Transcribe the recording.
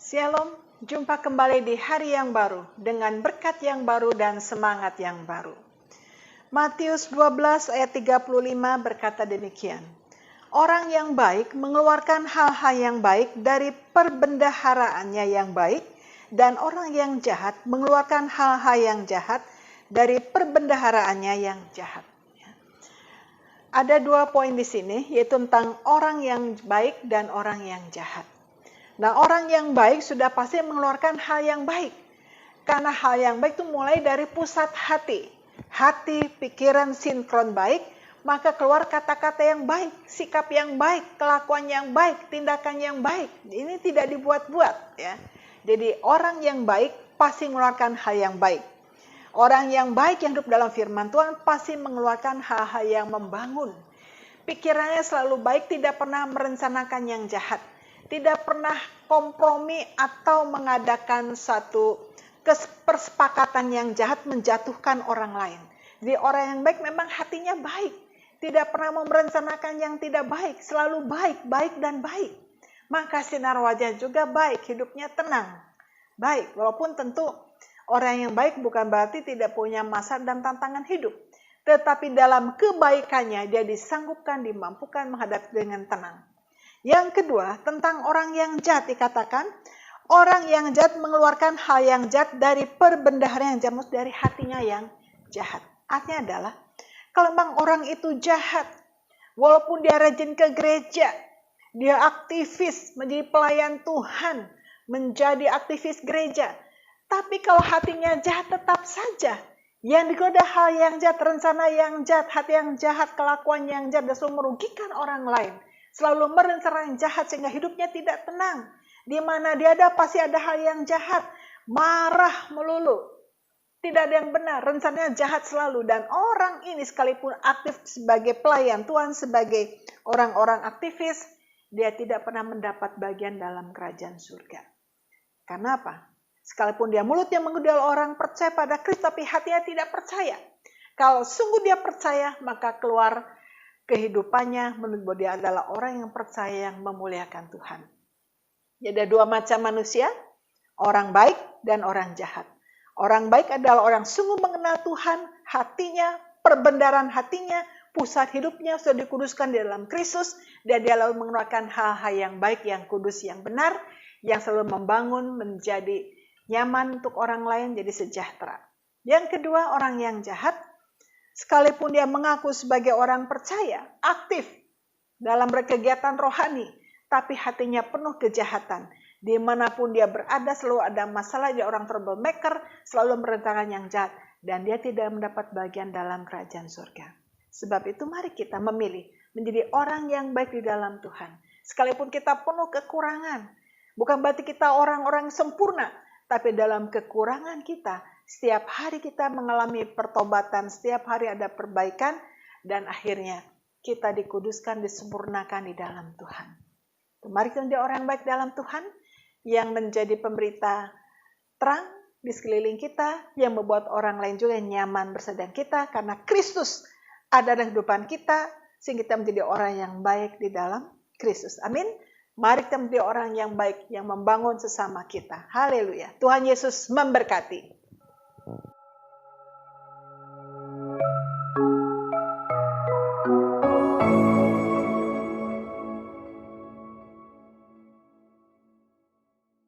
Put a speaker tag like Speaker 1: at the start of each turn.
Speaker 1: Shalom, jumpa kembali di hari yang baru dengan berkat yang baru dan semangat yang baru. Matius 12 ayat 35 berkata demikian. Orang yang baik mengeluarkan hal-hal yang baik dari perbendaharaannya yang baik, dan orang yang jahat mengeluarkan hal-hal yang jahat dari perbendaharaannya yang jahat. Ada 2 poin di sini, yaitu tentang orang yang baik dan orang yang jahat. Nah, orang yang baik sudah pasti mengeluarkan hal yang baik. Karena hal yang baik itu mulai dari pusat hati. Hati, pikiran sinkron baik, maka keluar kata-kata yang baik, sikap yang baik, kelakuan yang baik, tindakan yang baik. Ini tidak dibuat-buat, ya. Jadi orang yang baik pasti mengeluarkan hal yang baik. Orang yang baik yang hidup dalam firman Tuhan pasti mengeluarkan hal-hal yang membangun. Pikirannya selalu baik, tidak pernah merencanakan yang jahat. Tidak pernah kompromi atau mengadakan satu kesepakatan yang jahat menjatuhkan orang lain. Jadi orang yang baik memang hatinya baik. Tidak pernah merencanakan yang tidak baik. Selalu baik, baik dan baik. Maka sinar wajah juga baik, hidupnya tenang. Baik, walaupun tentu orang yang baik bukan berarti tidak punya masalah dan tantangan hidup. Tetapi dalam kebaikannya dia disanggupkan, dimampukan menghadapi dengan tenang. Yang kedua, tentang orang yang jahat dikatakan, orang yang jahat mengeluarkan hal yang jahat dari perbendaharaan yang jahat, dari hatinya yang jahat. Artinya adalah, kalau memang orang itu jahat, walaupun dia rajin ke gereja, dia aktivis, menjadi pelayan Tuhan, menjadi aktivis gereja, tapi kalau hatinya jahat tetap saja, yang digoda hal yang jahat, rencana yang jahat, hati yang jahat, kelakuan yang jahat, dan selalu merugikan orang lain. Selalu merencanakan yang jahat sehingga hidupnya tidak tenang. Di mana dia ada pasti ada hal yang jahat. Marah melulu. Tidak ada yang benar. Rencananya jahat selalu. Dan orang ini sekalipun aktif sebagai pelayan Tuhan, sebagai orang-orang aktivis, dia tidak pernah mendapat bagian dalam kerajaan surga. Karena apa? Sekalipun dia mulutnya mengudal orang percaya pada Kristus, tapi hatinya tidak percaya. Kalau sungguh dia percaya, maka keluar kehidupannya menurut dia adalah orang yang percaya, yang memuliakan Tuhan. Jadi ada 2 macam manusia, orang baik dan orang jahat. Orang baik adalah orang sungguh mengenal Tuhan, hatinya, perbendaharaan hatinya, pusat hidupnya sudah dikuduskan di dalam Kristus, dan dia lalu mengeluarkan hal-hal yang baik, yang kudus, yang benar, yang selalu membangun, menjadi nyaman untuk orang lain, jadi sejahtera. Yang kedua, orang yang jahat, sekalipun dia mengaku sebagai orang percaya, aktif dalam berkegiatan rohani, tapi hatinya penuh kejahatan. Dimanapun dia berada selalu ada masalah, dia orang troublemaker, selalu merencanakan yang jahat, dan dia tidak mendapat bagian dalam kerajaan surga. Sebab itu mari kita memilih menjadi orang yang baik di dalam Tuhan. Sekalipun kita penuh kekurangan, bukan berarti kita orang-orang sempurna, tapi dalam kekurangan kita, setiap hari kita mengalami pertobatan, setiap hari ada perbaikan, dan akhirnya kita dikuduskan, disempurnakan di dalam Tuhan. Mari kita menjadi orang baik dalam Tuhan, yang menjadi pemberita terang di sekeliling kita, yang membuat orang lain juga nyaman bersama kita, karena Kristus ada dalam kehidupan kita, sehingga kita menjadi orang yang baik di dalam Kristus. Amin. Mari kita menjadi orang yang baik, yang membangun sesama kita. Haleluya. Tuhan Yesus memberkati.